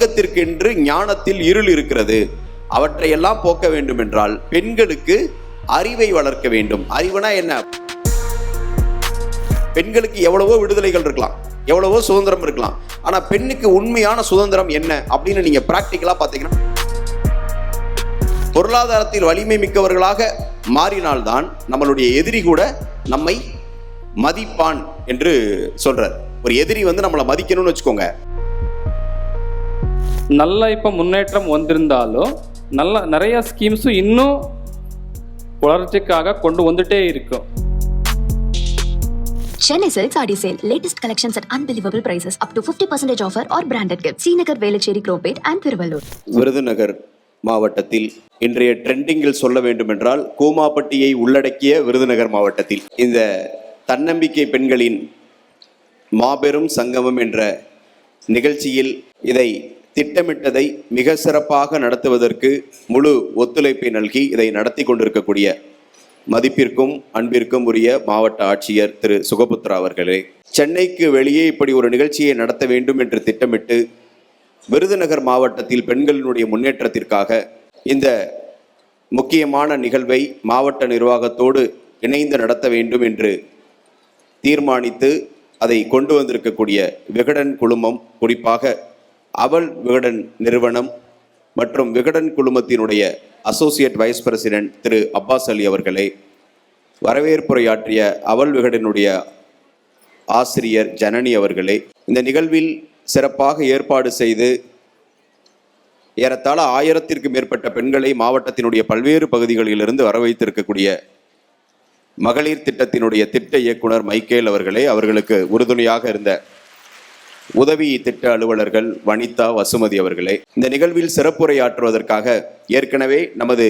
உலகத்திற்கென்று ஞானத்தில் இருள் இருக்கிறது. அவற்றையெல்லாம் போக்க வேண்டும் என்றால் பெண்களுக்கு அறிவை வளர்க்க வேண்டும். அறிவுனா என்ன? பெண்களுக்கு எவ்வளவோ விடுதலைகள் இருக்கலாம், எவ்வளவோ சுதந்திரம் இருக்கலாம். ஆனா பெண்ணுக்கு உண்மையான சுதந்திரம் என்ன அப்படின்னு நீங்க பிராக்டிக்கலா பாத்தீங்கன்னா, பொருளாதாரத்தில் வலிமை மிக்கவர்களாக மாறினால்தான் நம்மளுடைய எதிரி கூட நம்மை மதிப்பான் என்று சொல்றார். ஒரு எதிரி நம்மளை மதிக்கணும்னு வச்சுக்கோங்க. நல்ல இப்போ முன்னேற்றம் வந்திருந்தாலும் நிறைய ஸ்கீம்ஸும் இன்னும் வளர்ச்சிக்காக கொண்டு வந்துட்டே இருக்கும். Chennai Silks Adi Sale. Latest collections at unbelievable prices. Up to 50% offer or branded gifts. Srinagar, Velachery, Cropate and Thiruvallur. Virudhunagar மாவட்டத்தில் இன்றைய ட்ரெண்டிங்கில் சொல்ல வேண்டும் என்றால் கூமாப்பட்டியை உள்ளடக்கிய விருதுநகர் மாவட்டத்தில் இந்த தன்னம்பிக்கை பெண்களின் மாபெரும் சங்கமம் என்ற நிகழ்ச்சியில் இதை திட்டமிட்டதை மிக சிறப்பாக நடத்துவதற்கு முழு ஒத்துழைப்பை நல்கி இதை நடத்தி கொண்டிருக்கக்கூடிய மதிப்பிற்கும் அன்பிற்கும் உரிய மாவட்ட ஆட்சியர் திரு சுகபுத்ரா அவர்களே, சென்னைக்கு வெளியே இப்படி ஒரு நிகழ்ச்சியை நடத்த வேண்டும் என்று திட்டமிட்டு விருதுநகர் மாவட்டத்தில் பெண்களினுடைய முன்னேற்றத்திற்காக இந்த முக்கியமான நிகழ்வை மாவட்ட நிர்வாகத்தோடு இணைந்து நடத்த வேண்டும் என்று தீர்மானித்து அதை கொண்டு வந்திருக்கக்கூடிய விகடன் குழுமம், குறிப்பாக அவல் விகடன் நிறுவனம் மற்றும் விகடன் குழுமத்தினுடைய அசோசியேட் வைஸ் பிரசிடென்ட் திரு அப்பாஸ் அலி அவர்களே, வரவேற்புரையாற்றிய அவல் விகடனுடைய ஆசிரியர் ஜனனி அவர்களே, இந்த நிகழ்வில் சிறப்பாக ஏற்பாடு செய்து ஏறத்தாழ 1000த்திற்கும் மேற்பட்ட பெண்களை மாவட்டத்தினுடைய பல்வேறு பகுதிகளிலிருந்து வர வைத்திருக்கக்கூடிய மகளிர் திட்டத்தினுடைய திட்ட இயக்குனர் மைக்கேல் அவர்களே, அவர்களுக்கு உறுதுணையாக இருந்த உதவி திட்ட அலுவலர்கள் வனிதா, வசுமதி அவர்களே, இந்த நிகழ்வில் சிறப்புரையாற்றுவதற்காக ஏற்கனவே நமது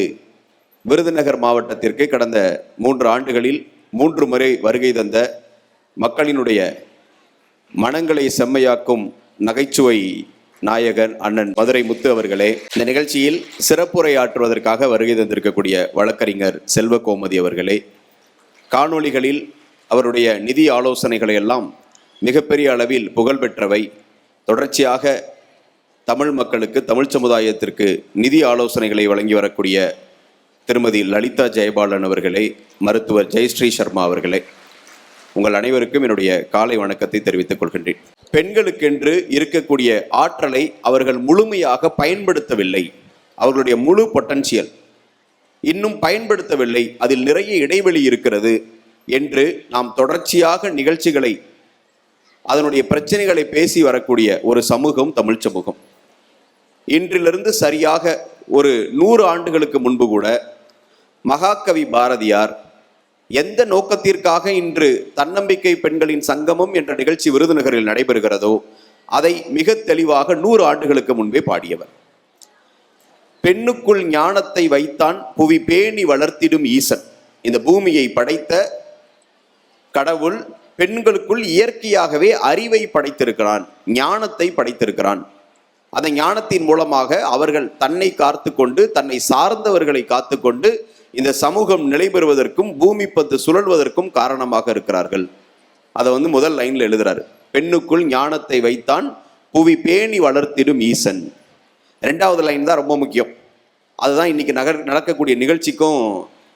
விருதுநகர் மாவட்டத்திற்கு கடந்த 3 ஆண்டுகளில் 3 முறை வருகை தந்த மக்களினுடைய மனங்களை செம்மையாக்கும் நகைச்சுவை நாயகன் அண்ணன் மதுரை முத்து அவர்களே, இந்த நிகழ்ச்சியில் சிறப்புரையாற்றுவதற்காக வருகை தந்திருக்கக்கூடிய வழக்கறிஞர் செல்வகோமதி அவர்களே, காணொளிகளில் அவருடைய நிதி ஆலோசனைகளை எல்லாம் மிகப்பெரிய அளவில் புகழ்பெற்றவை, தொடர்ச்சியாக தமிழ் மக்களுக்கு, தமிழ் சமுதாயத்திற்கு நிதி ஆலோசனைகளை வழங்கி வரக்கூடிய திருமதி லலிதா ஜெயபாலன் அவர்களே, மருத்துவர் ஜெயஸ்ரீ சர்மா அவர்களே, உங்கள் அனைவருக்கும் என்னுடைய காலை வணக்கத்தை தெரிவித்துக் கொள்கின்றேன். பெண்களுக்கென்று இருக்கக்கூடிய ஆற்றலை அவர்கள் முழுமையாக பயன்படுத்தவில்லை. அவர்களுடைய முழு பொட்டன்ஷியல் இன்னும் பயன்படுத்தவில்லை. அதில் நிறைய இடைவெளி இருக்கிறது என்று நாம் தொடர்ச்சியாக நிகழ்ச்சிகளை, அதனுடைய பிரச்சனைகளை பேசி வரக்கூடிய ஒரு சமூகம் தமிழ் சமூகம். இன்றிலிருந்து சரியாக ஒரு 100 ஆண்டுகளுக்கு முன்பு கூட மகாகவி பாரதியார் எந்த நோக்கத்திற்காக இன்று தன்னம்பிக்கை பெண்களின் சங்கமம் என்ற நிகழ்ச்சி விருதுநகரில் நடைபெறுகிறதோ அதை மிக தெளிவாக 100 ஆண்டுகளுக்கு முன்பே பாடியவர். பெண்ணுக்குள் ஞானத்தை வைத்தான் புவி பேணி வளர்த்திடும் ஈசன். இந்த பூமியை படைத்த கடவுள் பெண்களுக்குள் இயற்கையாகவே அறிவை படைத்திருக்கிறான், ஞானத்தை படைத்திருக்கிறான். அந்த ஞானத்தின் மூலமாக அவர்கள் தன்னை காத்து கொண்டு, தன்னை சார்ந்தவர்களை காத்து கொண்டு இந்த சமூகம் நிலை பெறுவதற்கும் பூமி பந்து சுழல்வதற்கும் காரணமாக இருக்கிறார்கள். அதை முதல் லைன்ல எழுதுறாரு. பெண்ணுக்குள் ஞானத்தை வைத்தான் புவி பேணி வளர்த்திடும் ஈசன். 2வது லைன் தான் ரொம்ப முக்கியம். அதுதான் இன்னைக்கு நடக்கக்கூடிய நிகழ்ச்சிக்கும்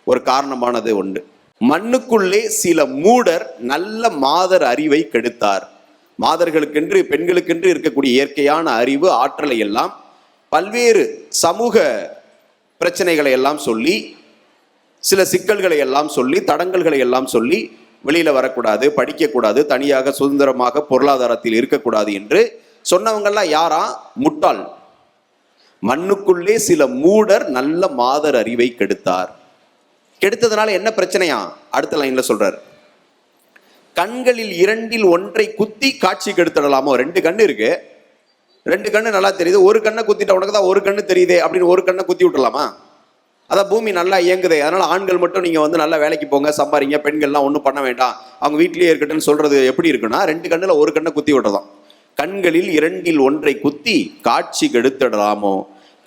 ஒரு காரணமானது உண்டு. மண்ணுக்குள்ளே சில மூடர் நல்ல மாதர் அறிவை கெடுத்தார். மாதர்களுக்கென்று, பெண்களுக்கென்று இருக்கக்கூடிய இயற்கையான அறிவு, ஆற்றலை எல்லாம் பல்வேறு சமூக பிரச்சனைகளை எல்லாம் சொல்லி, சில சிக்கல்களை எல்லாம் சொல்லி, தடங்கல்களை எல்லாம் சொல்லி வெளியில வரக்கூடாது, படிக்கக்கூடாது, தனியாக சுதந்திரமாக பொருளாதாரத்தில் இருக்கக்கூடாது என்று சொன்னவங்கெல்லாம் யாரா? முட்டாள். மண்ணுக்குள்ளே சில மூடர் நல்ல மாதர் அறிவை கெடுத்தார். கெடுத்ததுனால என்ன பிரச்சனையா? அடுத்த லைன்ல சொல்றார். கண்களில் 2ல் ஒன்றை குத்தி காட்சி கெடுத்துடலாமோ. 2 கண்ணு இருக்கு, 2 கண்ணு நல்லா தெரியுது, ஒரு கண்ணை குத்திட்ட உனக்கு தான் ஒரு கண்ணு தெரியுதே அப்படின்னு ஒரு கண்ணை குத்தி விட்டுலாமா? அதான் பூமி நல்லா இயங்குதே, அதனால ஆண்கள் மட்டும் நீங்க நல்லா வேலைக்கு போங்க, சம்பாதிங்க, பெண்கள்லாம் ஒன்றும் பண்ண வேண்டாம், அவங்க வீட்லயே இருக்கட்டும்னு சொல்றது எப்படி இருக்குன்னா, 2 கண்ணுல ஒரு கண்ணை குத்தி விட்டுறதாம். கண்களில் 2ல் ஒன்றை குத்தி காட்சி கெடுத்துடலாமோ.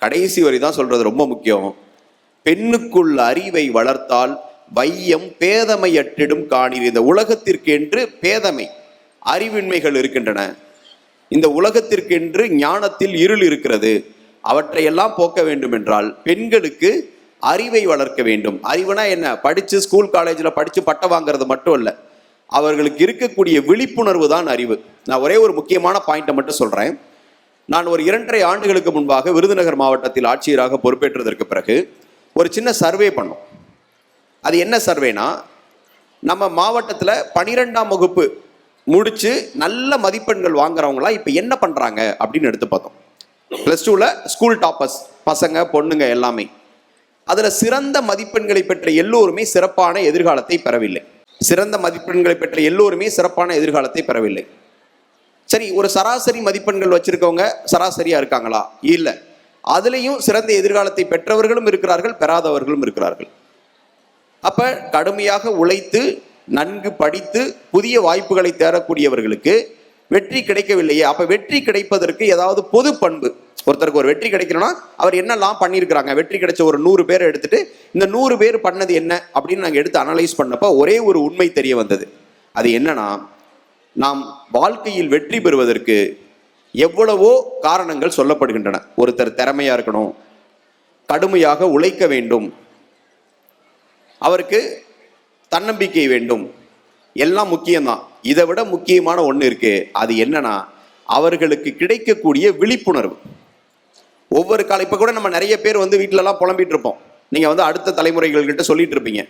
கடைசி வரி தான் சொல்றது ரொம்ப முக்கியம். பெண்ணுக்குள் அறிவை வளர்த்தால் வையம் பேதமையற்றிடும் காணீர். இந்த உலகத்திற்கு என்று பேதமை, அறிவின்மைகள் இருக்கின்றன. இந்த உலகத்திற்கென்று ஞானத்தில் இருள் இருக்கிறது, அவற்றையெல்லாம் போக்க வேண்டும் என்றால் பெண்களுக்கு அறிவை வளர்க்க வேண்டும். அறிவுனா என்ன? படித்து ஸ்கூல் காலேஜில் படித்து பட்டம் வாங்கிறது மட்டும் இல்லை, அவர்களுக்கு இருக்கக்கூடிய விழிப்புணர்வு தான் அறிவு. நான் ஒரே ஒரு முக்கியமான பாயிண்ட்டை மட்டும் சொல்கிறேன். நான் ஒரு 2.5 ஆண்டுகளுக்கு முன்பாக விருதுநகர் மாவட்டத்தில் ஆட்சியராக பொறுப்பேற்றதற்கு பிறகு ஒரு சின்ன சர்வே பண்ணோம். அது என்ன சர்வேனா, நம்ம மாவட்டத்தில் 12ஆம் வகுப்பு முடித்து நல்ல மதிப்பெண்கள் வாங்குறவங்களாம் இப்போ என்ன பண்ணுறாங்க அப்படின்னு எடுத்து பார்த்தோம். +2ல் ஸ்கூல் டாப்பர்ஸ் பசங்க பொண்ணுங்க எல்லாமே, அதில் சிறந்த மதிப்பெண்களை பெற்ற எல்லோருமே சிறப்பான எதிர்காலத்தை பெறவில்லை. சிறந்த மதிப்பெண்களை பெற்ற எல்லோருமே சிறப்பான எதிர்காலத்தை பெறவில்லை. சரி, ஒரு சராசரி மதிப்பெண்கள் வச்சிருக்கவங்க சராசரியா இருக்காங்களா? இல்லை. அதுலேயும் சிறந்த எதிர்காலத்தை பெற்றவர்களும் இருக்கிறார்கள், பெறாதவர்களும் இருக்கிறார்கள். அப்ப கடுமையாக உழைத்து நன்கு படித்து புதிய வாய்ப்புகளை தேடக்கூடியவர்களுக்கு வெற்றி கிடைக்கவில்லையே. அப்ப வெற்றி கிடைப்பதற்கு ஏதாவது பொது பண்பு, ஒருத்தருக்கு ஒரு வெற்றி கிடைக்கணும்னா அவர் என்னெல்லாம் பண்ணியிருக்கிறாங்க, வெற்றி கிடைச்ச ஒரு 100 பேரை எடுத்துட்டு இந்த 100 பேர் பண்ணது என்ன அப்படின்னு நாங்கள் எடுத்து அனலைஸ் பண்ணப்ப ஒரே ஒரு உண்மை தெரிய வந்தது. அது என்னன்னா, நாம் வாழ்க்கையில் வெற்றி பெறுவதற்கு எவ்வளவோ காரணங்கள் சொல்லப்படுகின்றன. ஒருத்தர் திறமையா இருக்கணும், கடுமையாக உழைக்க வேண்டும், அவருக்கு தன்னம்பிக்கை வேண்டும், எல்லாம் முக்கியம்தான். இதை விட முக்கியமான ஒன்று இருக்கு. அது என்னன்னா, அவர்களுக்கு கிடைக்கக்கூடிய விழிப்புணர்வு. ஒவ்வொரு காலம் இப்போ கூட நம்ம நிறைய பேர் வீட்டிலலாம் புலம்பிட்டு இருப்போம். நீங்கள் அடுத்த தலைமுறைகள்கிட்ட சொல்லிட்டு இருப்பீங்க,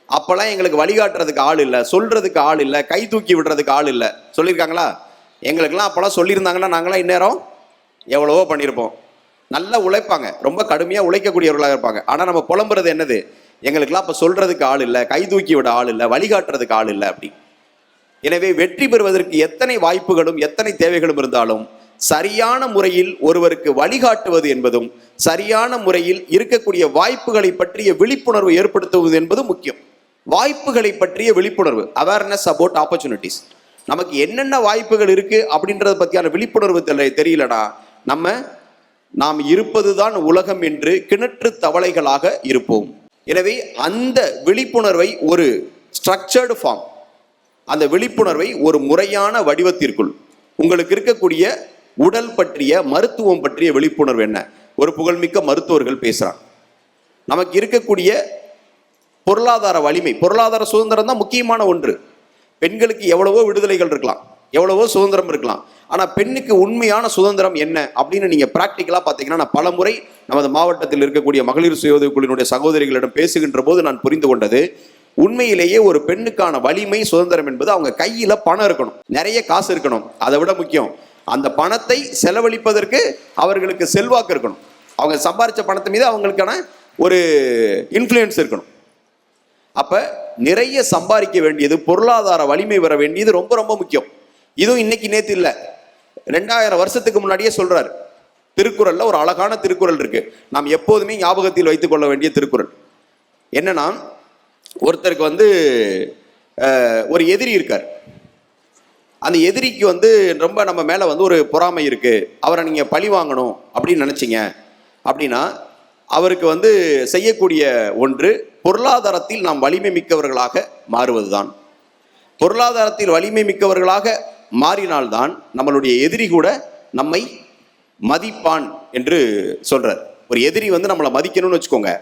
அப்போல்லாம் எங்களுக்கு வழிகாட்டுறதுக்கு ஆள் இல்லை, சொல்றதுக்கு ஆள் இல்லை, கை தூக்கி விடுறதுக்கு ஆள் இல்லை. சொல்லியிருக்காங்களா? எங்களுக்கெல்லாம் அப்போல்லாம் சொல்லியிருந்தாங்கன்னா நாங்களாம் இந்நேரம் எவ்வளவோ பண்ணியிருப்போம். நல்லா உழைப்பாங்க, ரொம்ப கடுமையாக உழைக்கக்கூடியவர்களாக இருப்பாங்க. ஆனால் நம்ம புலம்புறது என்னது? எங்களுக்கெல்லாம் அப்போ சொல்றதுக்கு ஆள் இல்லை, கை தூக்கி விட ஆள் இல்லை, வழிகாட்டுறதுக்கு ஆள் இல்லை அப்படி. எனவே வெற்றி பெறுவதற்கு எத்தனை வாய்ப்புகளும் எத்தனை தேவைகளும் இருந்தாலும் சரியான முறையில் ஒருவருக்கு வழிகாட்டுவது என்பதும் சரியான முறையில் இருக்கக்கூடிய வாய்ப்புகளை பற்றிய விழிப்புணர்வு ஏற்படுத்துவது என்பது முக்கியம். வாய்ப்புகளை பற்றிய விழிப்புணர்வு, அவேர்னஸ் அபவுட் ஆப்பர்ச்சுனிட்டிஸ். நமக்கு என்னென்ன வாய்ப்புகள் இருக்கு அப்படின்றத பற்றியான விழிப்புணர்வு தெரியலனா நாம் இருப்பதுதான் உலகம் என்று கிணற்று தவளைகளாக இருப்போம். எனவே அந்த விழிப்புணர்வை ஒரு ஸ்ட்ரக்சர்டு ஃபார்ம், அந்த விழிப்புணர்வை ஒரு முறையான வடிவத்திற்குள், உங்களுக்கு இருக்கக்கூடிய உடல் பற்றிய மருத்துவம் பற்றிய விழிப்புணர்வு என்ன? ஒரு புகழ்மிக்க மருத்துவர்கள் பேசுறாங்க. நமக்கு இருக்கக்கூடிய பொருளாதார வலிமை, பொருளாதார சுதந்திரம் தான் முக்கியமான ஒன்று. பெண்களுக்கு எவ்வளவோ விடுதலைகள் இருக்கலாம், எவ்வளவோ சுதந்திரம் இருக்கலாம். ஆனால் பெண்ணுக்கு உண்மையான சுதந்திரம் என்ன அப்படின்னு நீங்கள் ப்ராக்டிக்கலாக பார்த்தீங்கன்னா, நான் பல முறை நமது மாவட்டத்தில் இருக்கக்கூடிய மகளிர் சுய உதவி குழுவினுடைய சகோதரிகளிடம் பேசுகின்ற போது நான் புரிந்து கொண்டது, உண்மையிலேயே ஒரு பெண்ணுக்கான வலிமை சுதந்திரம் என்பது அவங்க கையில் பணம் இருக்கணும், நிறைய காசு இருக்கணும். அதை விட முக்கியம், அந்த பணத்தை செலவழிப்பதற்கு அவர்களுக்கு செல்வாக்கு இருக்கணும். அவங்க சம்பாதிச்ச பணத்தை மீது அவங்களுக்கான ஒரு இன்ஃப்ளூயன்ஸ் இருக்கணும். அப்ப நிறைய சம்பாதிக்க வேண்டியது, பொருளாதார வலிமை வர வேண்டியது ரொம்ப ரொம்ப முக்கியம். இதுவும் இன்னைக்கு நேத்து இல்லை, 2000 வருஷத்துக்கு முன்னாடியே சொல்றாரு. திருக்குறள்ல ஒரு அழகான திருக்குறள் இருக்கு, நாம் எப்போதுமே ஞாபகத்தில் வைத்துக் கொள்ள வேண்டிய திருக்குறள். என்னன்னா, ஒருத்தருக்கு ஒரு எதிரி இருக்கார். அந்த எதிரிக்கு ரொம்ப நம்ம மேல ஒரு பொறாமை இருக்கு, அவரை நீங்க பழி வாங்கணும் அப்படின்னு நினைச்சீங்க அப்படின்னா, அவருக்கு செய்யக்கூடிய ஒன்று பொருளாதாரத்தில் நாம் வலிமை மிக்கவர்களாக மாறுவதுதான். பொருளாதாரத்தில் வலிமை மிக்கவர்களாக மாறினால்தான் நம்மளுடைய எதிரி கூட நம்மை மதிப்பான் என்று சொல்றார். ஒரு எதிரி நம்மளை மதிக்கணும்னு வச்சுக்கோங்க,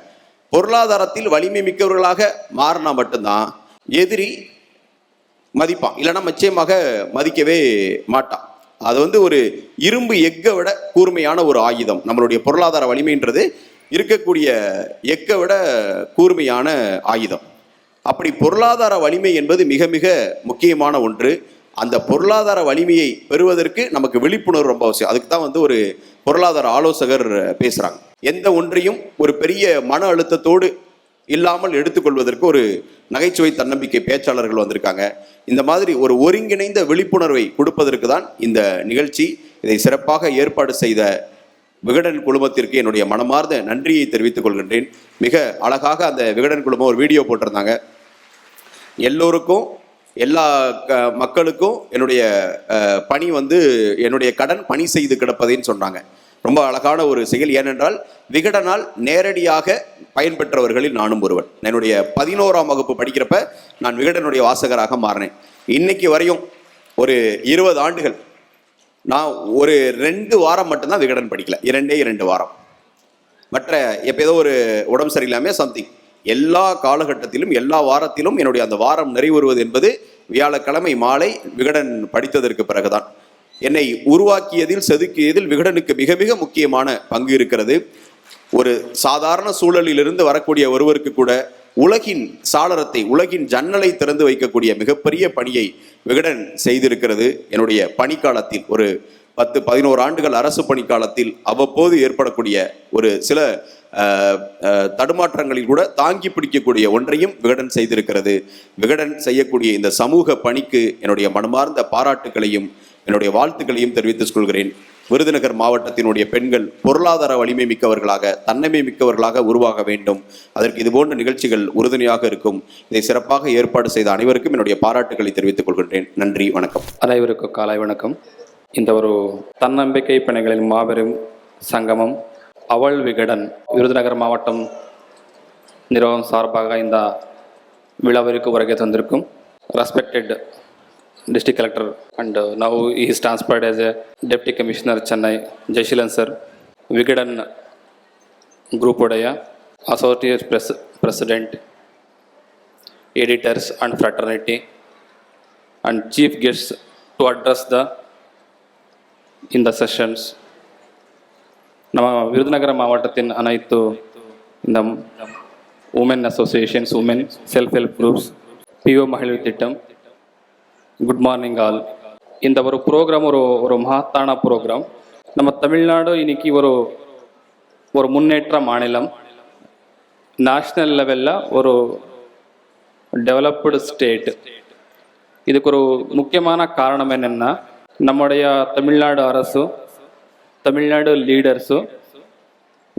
பொருளாதாரத்தில் வலிமை மிக்கவர்களாக மாறினா மட்டும்தான் எதிரி மதிப்பான், இல்லைன்னா நிச்சயமாக மதிக்கவே மாட்டான். அது ஒரு இரும்பு எக்கை விட கூர்மையான ஒரு ஆயுதம். நம்மளுடைய பொருளாதார வலிமைன்றது இருக்கக்கூடிய எக்கை விட கூர்மையான ஆயுதம். அப்படி பொருளாதார வலிமை என்பது மிக மிக முக்கியமான ஒன்று. அந்த பொருளாதார வலிமையை பெறுவதற்கு நமக்கு விழிப்புணர்வு ரொம்ப அவசியம். அதுக்கு தான் ஒரு பொருளாதார ஆலோசகர் பேசுகிறாங்க. எந்த ஒன்றையும் ஒரு பெரிய மன அழுத்தத்தோடு இல்லாமல் எடுத்துக்கொள்வதற்கு ஒரு நகைச்சுவை தன்னம்பிக்கை பேச்சாளர்கள் வந்திருக்காங்க. இந்த மாதிரி ஒரு ஒருங்கிணைந்த விழிப்புணர்வை கொடுப்பதற்கு தான் இந்த நிகழ்ச்சி. இதை சிறப்பாக ஏற்பாடு செய்த விகடன் குழுமத்திற்கு என்னுடைய மனமார்ந்த நன்றியை தெரிவித்துக் கொள்கின்றேன். மிக அழகாக அந்த விகடன் குழுமம் ஒரு வீடியோ போட்டிருந்தாங்க. எல்லோருக்கும், எல்லா மக்களுக்கும் என்னுடைய பணி என்னுடைய கடன் பணி செய்து கிடப்பதைன்னு சொன்னாங்க. ரொம்ப அழகான ஒரு செயல். ஏனென்றால் விகடனால் நேரடியாக பயன்பெற்றவர்களில் நானும் ஒருவன். என்னுடைய 11ஆம் வகுப்பு படிக்கிறப்ப நான் விகடனுடைய வாசகராக மாறினேன். இன்னைக்கு வரையும் ஒரு 20 ஆண்டுகள் நான் ஒரு 2 வாரம் மட்டும்தான் விகடன் படிக்கல, 2 வாரம். மற்ற எப்போ ஏதோ ஒரு உடம்பு சரியில்லாமல் சம்திங் எல்லா காலகட்டத்திலும் எல்லா வாரத்திலும் என்னுடைய அந்த வாரம் நிறைவுறுவது என்பது வியாழக்கிழமை மாலை விகடன் படித்ததற்கு பிறகுதான். என்னை உருவாக்கியதில் செதுக்கியதில் விகடனுக்கு மிக மிக முக்கியமான பங்கு இருக்கிறது. ஒரு சாதாரண சூழலிலிருந்து வரக்கூடிய ஒருவருக்கு கூட உலகின் சாளரத்தை, உலகின் ஜன்னலை திறந்து வைக்கக்கூடிய மிகப்பெரிய பணியை விகடன் செய்திருக்கிறது. என்னுடைய பணிக்காலத்தில் ஒரு 10-11 ஆண்டுகள் அரசு பணிக்காலத்தில் அவ்வப்போது ஏற்படக்கூடிய ஒரு சில தடுமாற்றங்களில் கூட தாங்கி பிடிக்கக்கூடிய ஒன்றையும் விகடன் செய்திருக்கிறது. விகடன் செய்யக்கூடிய இந்த சமூக பணிக்கு என்னுடைய மனமார்ந்த பாராட்டுகளையும் என்னுடைய வாழ்த்துக்களையும் தெரிவித்துக் கொள்கிறேன். விருதுநகர் மாவட்டத்தினுடைய பெண்கள் பொருளாதார வலிமை மிக்கவர்களாக, தன்னமை மிக்கவர்களாக உருவாக வேண்டும். அதற்கு இதுபோன்ற நிகழ்ச்சிகள் உறுதுணையாக இருக்கும். இதை சிறப்பாக ஏற்பாடு செய்த அனைவருக்கும் என்னுடைய பாராட்டுகளை தெரிவித்துக் கொள்கின்றேன். நன்றி, வணக்கம். அனைவருக்கும் காலை வணக்கம். இந்த ஒரு தன்னம்பிக்கை பணிகளின் மாபெரும் சங்கமம் அவள் விகடன் விருதுநகர் மாவட்டம் நிறுவனம் சார்பாக இந்த விழாவிற்கு வருகை தந்திருக்கும் respected District Collector and now he is transferred as a Deputy Commissioner Chennai, Jaishilan sir, Vigadan Group Udaya, Associate President, Editors and Fraternity, and Chief Guests to address in the sessions. நம்ம விருதுநகர மாவட்டத்தின் அனைத்து இந்த women associations, women self help groups, பிஓ மகளிர் திட்டம், good morning all. இந்த ஒரு program ஒரு மகத்தான ப்ரோக்ராம். நம்ம தமிழ்நாடு இன்னைக்கு ஒரு முன்னேற்ற மாநிலம், நேஷ்னல் லெவலில் ஒரு டெவலப்டு ஸ்டேட். இதுக்கு ஒரு முக்கியமான காரணம் என்னென்னா, நம்முடைய தமிழ்நாடு அரசு, தமிழ்நாடு லீடர்ஸு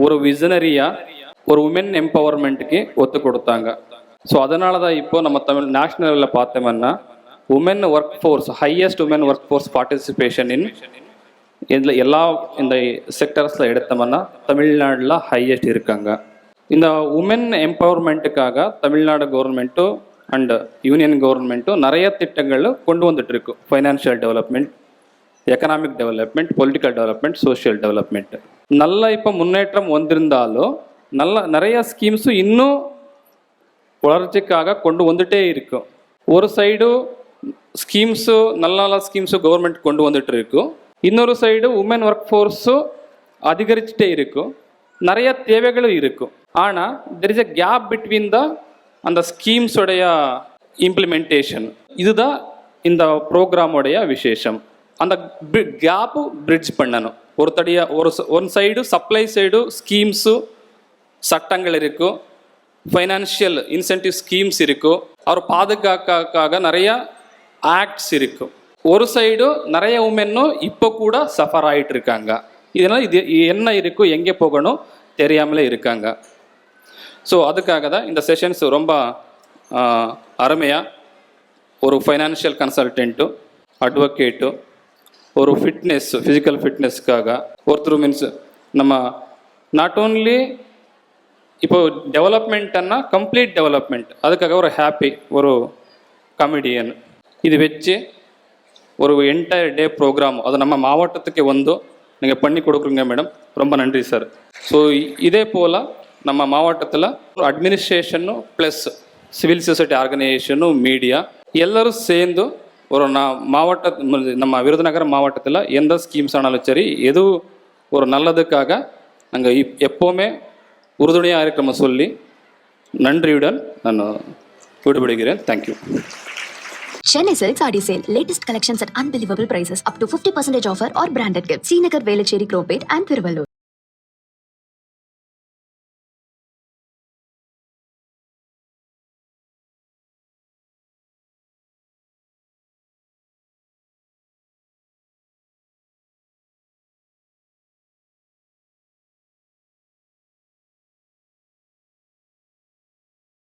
ஒரு விசனரியாக ஒரு உமன் எம்பவர்மெண்ட்டுக்கு ஒத்து கொடுத்தாங்க. ஸோ அதனால தான் இப்போ நம்ம நேஷ்னல் லெவலில் பார்த்தோம்னா women work force, highest women work force participation இதில் எல்லா இந்த செக்டர்ஸில் எடுத்தோம்னா தமிழ்நாட்டில் ஹையஸ்ட் இருக்காங்க. இந்த உமன் எம்பவர்மெண்ட்டுக்காக தமிழ்நாடு கவர்மெண்ட்டும் அண்ட் யூனியன் கவர்மெண்ட்டும் நிறைய திட்டங்கள் கொண்டு வந்துட்டு இருக்கு. Financial development, economic development, political development, social development. நல்லா இப்போ முன்னேற்றம் வந்திருந்தாலும் நிறைய ஸ்கீம்ஸும் இன்னும் வளர்ச்சிக்காக கொண்டு வந்துட்டே இருக்கும். ஒரு சைடு ஸ்கீம்ஸு நல்ல ஸ்கீம்ஸு கவர்மெண்ட் கொண்டு வந்துட்டு இருக்கும், இன்னொரு சைடு உமன் ஒர்க் ஃபோர்ஸும் அதிகரிச்சுட்டே இருக்கும், நிறைய தேவைகளும் இருக்கும். ஆனால் there is a gap between அந்த ஸ்கீம்ஸோடைய இம்ப்ளிமெண்டேஷன். இதுதான் இந்த ப்ரோக்ராமோடைய விசேஷம். அந்த கேப்பு பிரிட்ஜ் பண்ணணும். One side supply side schemes சட்டங்கள் இருக்கும், ஃபைனான்ஷியல் இன்சென்டிவ் ஸ்கீம்ஸ் இருக்கும், அவர் பாதுகாக்காக நிறைய ஆக்ட்ஸ் இருக்கும். ஒரு சைடு நிறைய உமனும் இப்போ கூட சஃபர் ஆகிட்டு இருக்காங்க. இதனால் இது என்ன இருக்கும், எங்கே போகணும் தெரியாமலே இருக்காங்க. ஸோ அதுக்காக தான் இந்த செஷன்ஸ் ரொம்ப அருமையாக ஒரு ஃபைனான்ஷியல் கன்சல்டன்ட்டு, அட்வொகேட்டு, ஒரு ஃபிட்னஸ், ஃபிசிக்கல் ஃபிட்னஸ்க்காக ஒருத்தர் மீன்ஸ் நம்ம நாட் ஓன்லி இப்போ டெவலப்மெண்ட்னா கம்ப்ளீட் டெவலப்மெண்ட், அதுக்காக ஒரு ஹாப்பி ஒரு கமெடியன் இது வச்சு ஒரு என்டையர் டே ப்ரோக்ராம் அது நம்ம மாவட்டத்துக்கு நீங்கள் பண்ணி கொடுக்குறீங்க மேடம், ரொம்ப நன்றி சார். ஸோ இதே போல் நம்ம மாவட்டத்தில் அட்மினிஸ்ட்ரேஷனும் ப்ளஸ் சிவில் சொசைட்டி ஆர்கனைசேஷனும் மீடியா எல்லோரும் சேர்ந்து ஒரு நம்ம விருதுநகர் மாவட்டத்தில் எந்த ஸ்கீம்ஸ் ஆனாலும் சரி, எது ஒரு நல்லதுக்காக நாங்கள் எப்போவுமே உறுதுணையாக இருக்கிறோம் சொல்லி நன்றியுடன் நான் விடுபடுகிறேன். Thank you. Chennai Silks Adi Sale. Latest collections at unbelievable prices. Up to 50% offer or branded gifts. Srinagar, Velachery, Cropate and Thiruvallur.